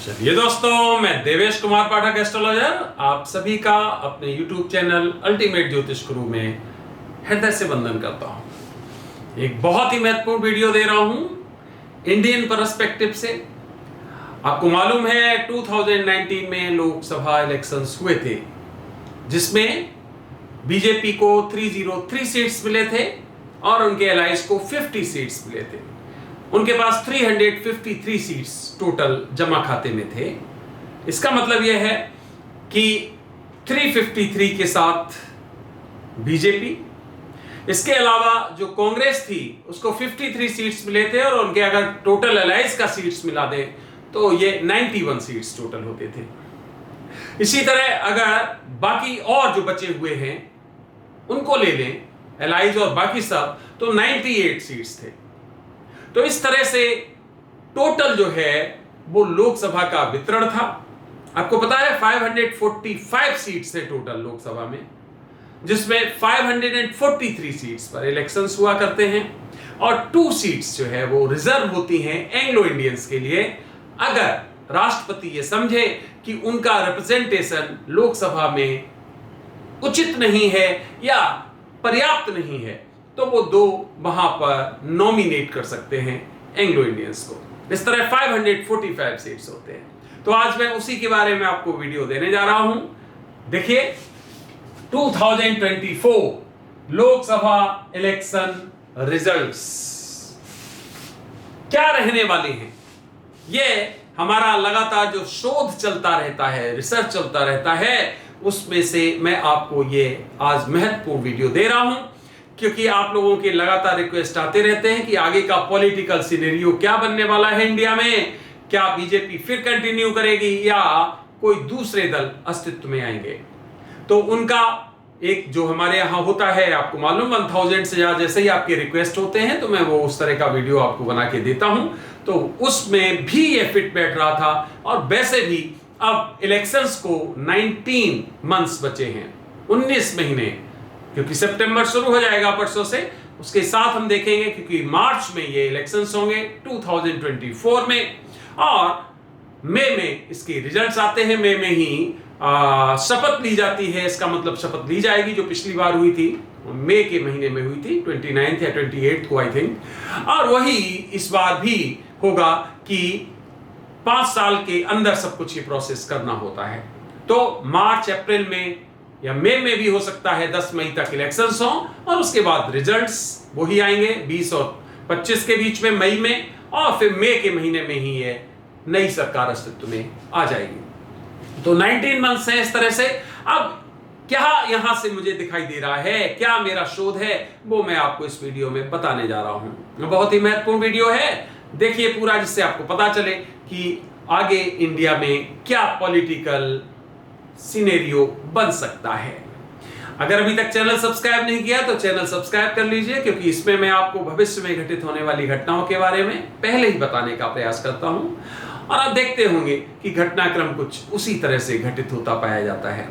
चलिए दोस्तों, मैं देवेश कुमार पाठक एस्ट्रोलॉजर आप सभी का अपने YouTube चैनल अल्टीमेट ज्योतिष गुरु में हृदय से वंदन करता हूं। एक बहुत ही महत्वपूर्ण वीडियो दे रहा हूं इंडियन पर्सपेक्टिव से। आपको मालूम है 2019 में लोकसभा इलेक्शंस हुए थे, जिसमें बीजेपी को 303 सीट्स मिले थे और उनके एलाइज को 50 सीट्स मिले थे। उनके पास 353 सीट्स टोटल जमा खाते में थे। इसका मतलब यह है कि 353 के साथ बीजेपी, इसके अलावा जो कांग्रेस थी उसको 53 सीट्स मिले थे और उनके अगर टोटल अलायंस का सीट्स मिला दे तो ये 91 सीट्स टोटल होते थे। इसी तरह अगर बाकी और जो बचे हुए हैं उनको ले लें, एलाइज और बाकी सब, तो 98 सीट्स थे। तो इस तरह से टोटल जो है वो लोकसभा का वितरण था। आपको पता है 545 सीट्स थे टोटल लोकसभा में, जिसमें 543 सीट्स पर इलेक्शंस हुआ करते हैं और 2 सीट्स जो है वो रिजर्व होती हैं एंग्लो इंडियंस के लिए। अगर राष्ट्रपति ये समझे कि उनका रिप्रेजेंटेशन लोकसभा में उचित नहीं है या पर्याप्त नहीं है, तो वो 2 वहां पर नॉमिनेट कर सकते हैं एंग्लो इंडियंस को। इस तरह 545 सीट्स होते हैं। तो आज मैं उसी के बारे में आपको वीडियो देने जा रहा हूं। देखिए 2024 लोकसभा इलेक्शन रिजल्ट्स क्या रहने वाले हैं। ये हमारा लगातार जो शोध चलता रहता है, रिसर्च चलता रहता है, उसमें से मैं आपको ये आज महत्वपूर्ण वीडियो दे रहा हूं, क्योंकि आप लोगों के लगातार रिक्वेस्ट आते रहते हैं कि आगे का पॉलिटिकल सिनेरियो क्या बनने वाला है इंडिया में। क्या बीजेपी फिर कंटिन्यू करेगी या कोई दूसरे दल अस्तित्व में आएंगे। तो उनका एक जो हमारे यहां होता है, आपको मालूम 1000 से ज्यादा जैसे ही आपके रिक्वेस्ट होते हैं तो मैं वो उस तरह का वीडियो आपको बना के देता हूं। तो उसमें भी ये फिट बैठ रहा था। और वैसे भी अब इलेक्शंस को 19 मंथ्स बचे हैं, 19 महीने, क्योंकि सितंबर शुरू हो जाएगा परसों से। उसके साथ हम देखेंगे क्योंकि मार्च में ये इलेक्शंस होंगे 2024 में, और मई में इसके रिजल्ट्स आते हैं। मई में ही शपथ ली जाती है। इसका मतलब शपथ ली जाएगी जो पिछली बार हुई थी, मई के महीने में हुई थी, 29 या 28 को आई थिंक। और वही इस बार भी होगा कि 5 साल के अंदर सब कुछ ये प्रोसेस करना होता है। तो मार्च अप्रैल में या मई में भी हो सकता है 10 मई तक इलेक्शंस हो और उसके बाद रिजल्ट्स वही आएंगे 20 और 25 के बीच में, मई में, और फिर मई के महीने में ही ये नई सरकार अस्तित्व में आ जाएगी। तो 19 मंथ्स है इस तरह से। अब क्या यहां से मुझे दिखाई दे रहा है, क्या मेरा शोध है, वो मैं आपको इस वीडियो में बताने जा रहा हूं। बहुत ही महत्वपूर्ण वीडियो है, देखिए पूरा, जिससे आपको पता चले कि आगे इंडिया में क्या पॉलिटिकल सिनेरियो बन सकता है। अगर अभी तक चैनल सब्सक्राइब नहीं किया तो चैनल सब्सक्राइब कर लीजिए, क्योंकि इसमें मैं आपको भविष्य में घटित होने वाली घटनाओं के बारे में पहले ही बताने का प्रयास करता हूं, और आप देखते होंगे कि घटनाक्रम कुछ उसी तरह से घटित होता पाया जाता है।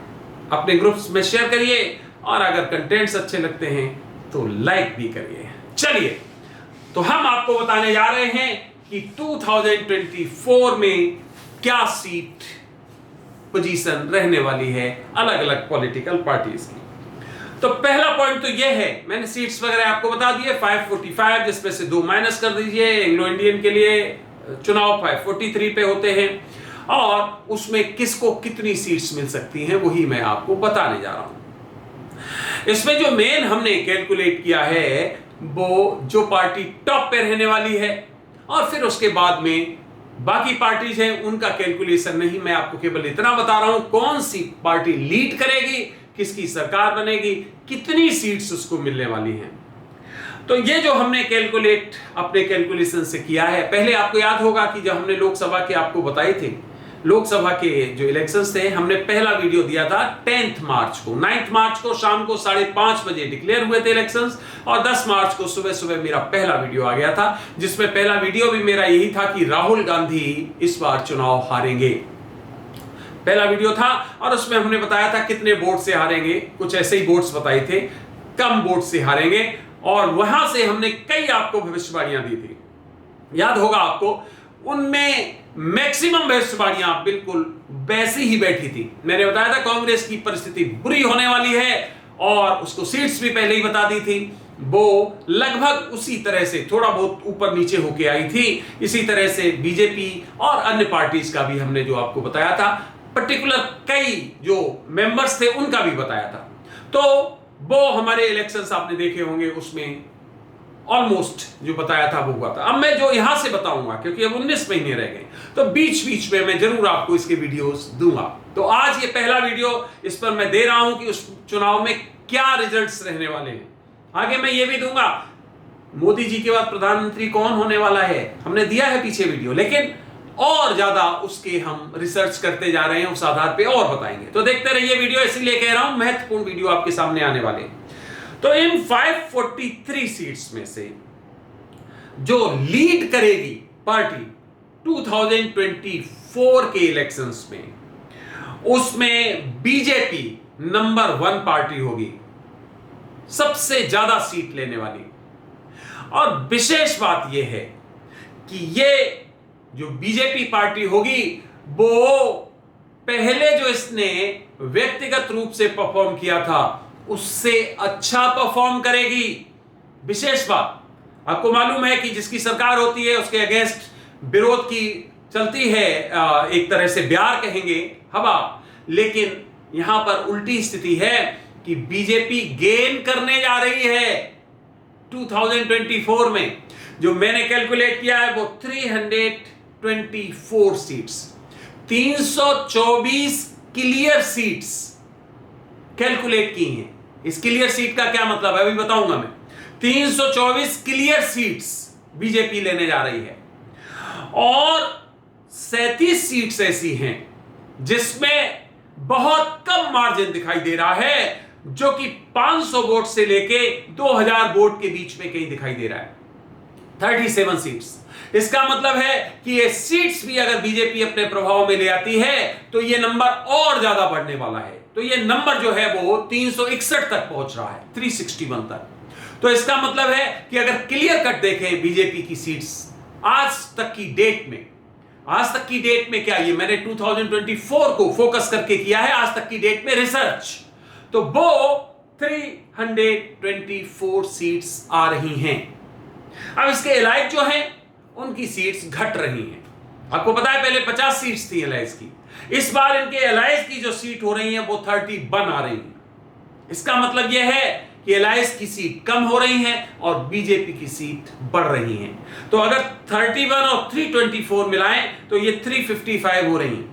अपने ग्रुप्स में शेयर करिए और अगर कंटेंट्स अच्छे लगते हैं तो लाइक भी करिए। चलिए, तो हम आपको बताने जा रहे हैं कि 2024 में क्या सीट पोजीशन रहने वाली है अलग अलग पॉलिटिकल पार्टीज की। तो पहला पॉइंट तो यह है, मैंने सीट्स वगैरह आपको बता दिए, 545, जिसमें से 2 माइनस कर दीजिए। एंग्लो इंडियन के लिए चुनाव 543 पे होते हैं, और उसमें किसको कितनी सीट्स मिल सकती हैं वही मैं आपको बताने जा रहा हूं। इसमें जो मेन हमने कैलकुलेट किया है वो जो पार्टी टॉप पे रहने वाली है, और फिर उसके बाद में बाकी पार्टीज हैं उनका कैलकुलेशन नहीं, मैं आपको केवल इतना बता रहा हूं कौन सी पार्टी लीड करेगी, किसकी सरकार बनेगी, कितनी सीट्स उसको मिलने वाली हैं। तो ये जो हमने कैलकुलेट अपने कैलकुलेशन से किया है, पहले आपको याद होगा कि जब हमने लोकसभा के आपको बताई थी, लोकसभा के जो इलेक्शंस थे, हमने पहला वीडियो दिया था 10 मार्च को। 9 मार्च को शाम को 5:30 बजे डिक्लेयर हुए थे इलेक्शंस, और 10 मार्च को सुबह सुबह मेरा पहला वीडियो आ गया था, जिसमें पहला वीडियो भी मेरा यही था कि राहुल गांधी इस बार चुनाव हारेंगे। पहला वीडियो था और उसमें हमने बताया था कितने वोट से हारेंगे, कुछ ऐसे ही वोट्स बताए थे, कम वोट से हारेंगे, और वहां से हमने कई आपको भविष्यवाणियां दी थी। याद होगा आपको उनमें मैक्सिमम भविष्यवाणियां बिल्कुल वैसी ही बैठी थी। मैंने बताया था कांग्रेस की परिस्थिति बुरी होने वाली है और उसको सीट्स भी पहले ही बता दी थी। वो लगभग उसी तरह से थोड़ा बहुत ऊपर नीचे होके आई थी। इसी तरह से बीजेपी और अन्य पार्टीज का भी हमने जो आपको बताया था, पर्टिकुलर कई जो मेंबर्स थे उनका भी बताया था। तो वो हमारे इलेक्शंस आपने देखे होंगे, उसमें ऑलमोस्ट जो बताया था वो हुआ था। अब मैं जो यहां से बताऊंगा, क्योंकि अब 19 महीने रह गए, तो बीच बीच में मैं जरूर आपको इसके वीडियोस दूंगा। तो आज ये पहला वीडियो इस पर मैं दे रहा हूं कि उस चुनाव में क्या रिजल्ट्स रहने वाले हैं। आगे मैं ये भी दूंगा मोदी जी के बाद प्रधानमंत्री कौन होने वाला है, हमने दिया है पीछे वीडियो, लेकिन और ज्यादा उसके हम रिसर्च करते जा रहे हैं, उस आधार पे और बताएंगे। तो देखते रहिए वीडियो, इसीलिए कह रहा हूं महत्वपूर्ण वीडियो आपके सामने आने वाले। तो इन 543 सीट्स में से जो लीड करेगी पार्टी 2024 के इलेक्शंस में, उसमें बीजेपी नंबर 1 पार्टी होगी, सबसे ज्यादा सीट लेने वाली। और विशेष बात यह है कि ये जो बीजेपी पार्टी होगी वो पहले जो इसने व्यक्तिगत रूप से परफॉर्म किया था उससे अच्छा परफॉर्म करेगी। विशेष बात, आपको मालूम है कि जिसकी सरकार होती है उसके अगेंस्ट विरोध की चलती है, एक तरह से ब्यार कहेंगे हवा, लेकिन यहां पर उल्टी स्थिति है कि बीजेपी गेन करने जा रही है 2024 में। जो मैंने कैलकुलेट किया है वो 324 सीट्स, 324 क्लियर सीट्स कैलकुलेट की हैं। इस क्लियर सीट का क्या मतलब है अभी बताऊंगा मैं। 324 क्लियर सीट्स बीजेपी लेने जा रही है और 37 सीट्स ऐसी हैं जिसमें बहुत कम मार्जिन दिखाई दे रहा है, जो कि 500 वोट से लेके 2000 वोट के बीच में कहीं दिखाई दे रहा है। 37 सीट्स, इसका मतलब है कि ये सीट्स भी अगर बीजेपी अपने प्रभाव में ले आती है तो ये नंबर और ज्यादा बढ़ने वाला है। तो ये नंबर जो है वो 361 तक पहुंच रहा है, 361 तक। तो इसका मतलब है कि अगर क्लियर कट देखें बीजेपी की सीट्स आज तक की डेट में क्या, ये मैंने 2024 को फोकस करके किया है, आज तक की डेट में रिसर्च, तो वो 324 सीट्स आ रही हैं। अब इसके एलाइज जो हैं उनकी सीट्स घट रही हैं। आपको पता है पहले 50 सीट्स थी एलाइज की, इस बार इनके एलाइज की जो सीट हो रही है वो 31 आ रही है। इसका मतलब यह है कि एलाइज की सीट कम हो रही है और बीजेपी की सीट बढ़ रही है। तो अगर 31 और 324 मिलाएं तो ये 355 हो रही है।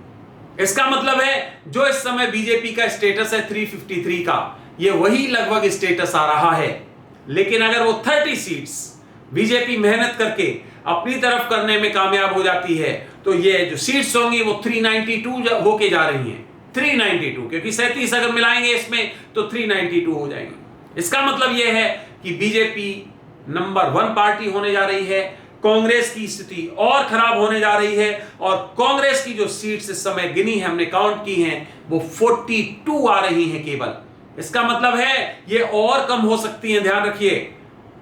इसका मतलब है जो इस समय बीजेपी का स्टेटस है 353 का, ये वही लगभग स्टेटस आ रहा है। लेकिन अगर वो 30 सीट्स बीजेपी मेहनत करके अपनी तरफ करने में कामयाब हो जाती है तो ये जो सीट्स होंगी वो 392 होके जा रही हैं। 392, क्योंकि 37 अगर मिलाएंगे इसमें तो 392 हो जाएंगे। इसका मतलब यह है कि बीजेपी नंबर 1 पार्टी होने जा रही है, कांग्रेस की स्थिति और खराब होने जा रही है और कांग्रेस की जो सीट्स इस समय गिनी है, हमने काउंट की हैं, वो 42 आ रही हैं केवल। इसका मतलब है ये और कम हो सकती हैं, ध्यान रखिए,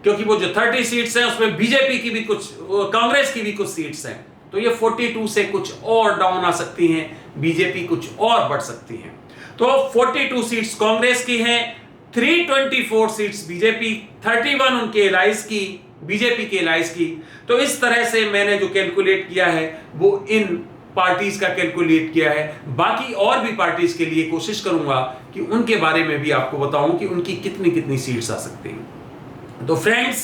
क्योंकि वो जो 30 सीट्स हैं उसमें बीजेपी की भी कुछ, कांग्रेस की भी कुछ सीट्स हैं, तो ये 42 से कुछ और डाउन आ सकती हैं, बीजेपी कुछ और बढ़ सकती हैं। तो 42 सीट्स कांग्रेस की हैं, 324 सीट्स बीजेपी, 31 उनके एलाइज की, बीजेपी के एलाइज की। तो इस तरह से मैंने जो कैलकुलेट किया है वो इन पार्टीज का कैलकुलेट किया है। बाकी और भी पार्टीज के लिए कोशिश करूंगा कि उनके बारे में भी आपको बताऊं कि उनकी कितनी कितनी सीट्स आ सकती हैं। तो फ्रेंड्स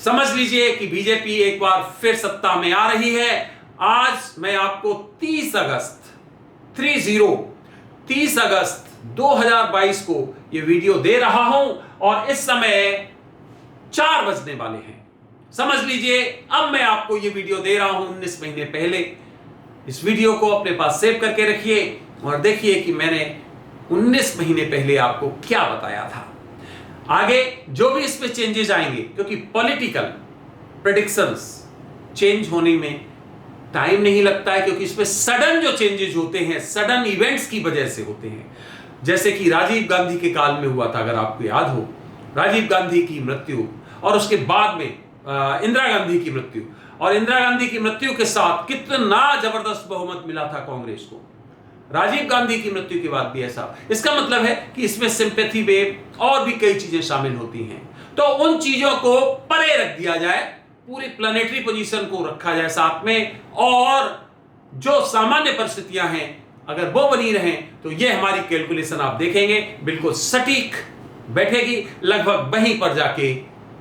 समझ लीजिए कि बीजेपी एक बार फिर सत्ता में आ रही है। आज मैं आपको 30 अगस्त 2022 को ये वीडियो दे रहा हूं और इस समय 4 बजने वाले हैं। समझ लीजिए अब मैं आपको ये वीडियो दे रहा हूं 19 महीने पहले। इस वीडियो को अपने पास सेव करके रखिए और देखिए कि मैंने 19 महीने पहले आपको क्या बताया था। आगे जो भी इसमें चेंजेस आएंगे, क्योंकि पॉलिटिकल प्रेडिक्शंस चेंज होने में टाइम नहीं लगता है, क्योंकि इसमें सडन जो चेंजेस होते हैं सडन इवेंट्स की वजह से होते हैं। जैसे कि राजीव गांधी के काल में हुआ था, अगर आपको याद हो, राजीव गांधी की मृत्यु और उसके बाद में इंदिरा गांधी की मृत्यु और इंदिरा गांधी की मृत्यु के साथ कितना जबरदस्त बहुमत मिला था कांग्रेस को, राजीव गांधी की मृत्यु के बाद भी ऐसा। इसका मतलब है कि इसमें सिंपैथी वेव और भी कई चीजें शामिल होती हैं। तो उन चीजों को परे रख दिया जाए, पूरी प्लानिटरी पोजीशन को रखा जाए साथ में, और जो सामान्य परिस्थितियां हैं अगर वो बनी रहें तो ये हमारी कैलकुलेशन आप देखेंगे बिल्कुल सटीक बैठेगी, लगभग वहीं पर जाके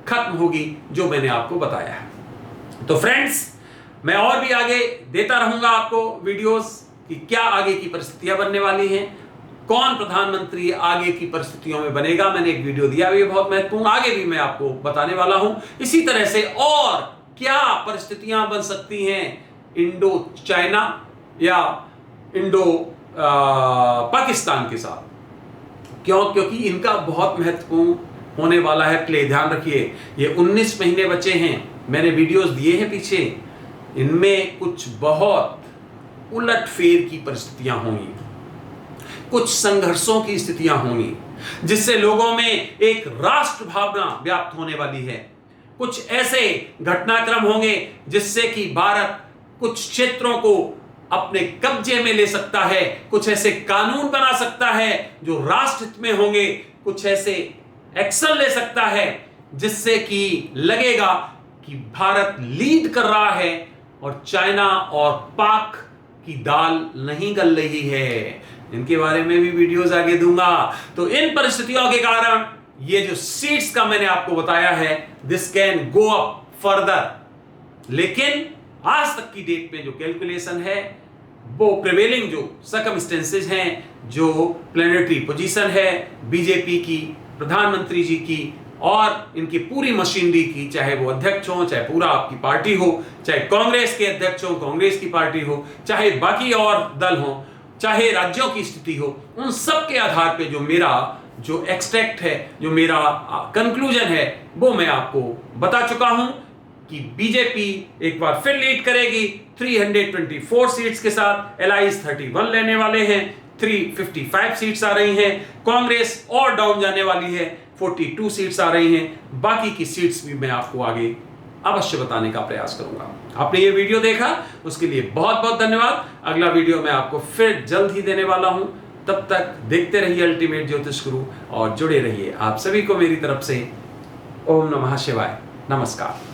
खत्म होगी जो मैंने आपको बताया है। तो फ्रेंड्स, मैं और भी आगे देता रहूंगा आपको वीडियोस कि क्या आगे की परिस्थितियां बनने वाली हैं, कौन प्रधानमंत्री आगे की परिस्थितियों में बनेगा। मैंने एक वीडियो दिया भी है बहुत महत्वपूर्ण, आगे भी मैं आपको बताने वाला हूं। इसी तरह से और क्या परिस्थितियां बन सकती हैं इंडो चाइना या इंडो पाकिस्तान के साथ, क्योंकि इनका बहुत महत्वपूर्ण होने वाला है प्ले। ध्यान रखिए, ये 19 महीने बचे हैं, मैंने वीडियोस दिए हैं पीछे, इनमें कुछ बहुत उलटफेर की परिस्थितियां होंगी, कुछ संघर्षों की स्थितियां होंगी, जिससे लोगों में एक राष्ट्र भावना व्याप्त होने वाली है। कुछ ऐसे घटनाक्रम होंगे जिससे कि भारत कुछ क्षेत्रों को अपने कब्जे में ले सकता है, कुछ ऐसे कानून बना सकता है जो राष्ट्र हित में होंगे, कुछ ऐसे एक्शन ले सकता है जिससे कि लगेगा कि भारत लीड कर रहा है और चाइना और पाक की दाल नहीं गल रही है। इनके बारे में भी वीडियोस आगे दूंगा। तो इन परिस्थितियों के कारण ये जो सीट्स का मैंने आपको बताया है, this can go up further, लेकिन आज तक की डेट में जो कैलकुलेशन है वो प्रिवेलिंग जो सर्कमस्टेंसेज हैं, जो प्लेनेटरी पोजीशन है बीजेपी की, प्रधानमंत्री जी की और इनकी पूरी मशीनरी की, चाहे वो अध्यक्ष हो, चाहे पूरा आपकी पार्टी हो, चाहे कांग्रेस के अध्यक्ष हो, कांग्रेस की पार्टी हो, चाहे बाकी और दल हो, चाहे राज्यों की स्थिति हो, उन सब के आधार पे जो मेरा जो एक्सट्रैक्ट है, जो मेरा कंक्लूजन है, वो मैं आपको बता चुका हूं कि बीजेपी एक बार फिर लीड करेगी 324 सीट्स के साथ। एलाइज 31 लेने वाले हैं, 355 सीट्स आ रही हैं। कांग्रेस और डाउन जाने वाली है, 42 सीट्स आ रही हैं। बाकी की सीट्स भी मैं आपको आगे अवश्य बताने का प्रयास करूंगा। आपने ये वीडियो देखा उसके लिए बहुत बहुत धन्यवाद। अगला वीडियो मैं आपको फिर जल्द ही देने वाला हूं। तब तक देखते रहिए अल्टीमेट ज्योतिष गुरु और जुड़े रहिए। आप सभी को मेरी तरफ से ओम नमः शिवाय, नमस्कार।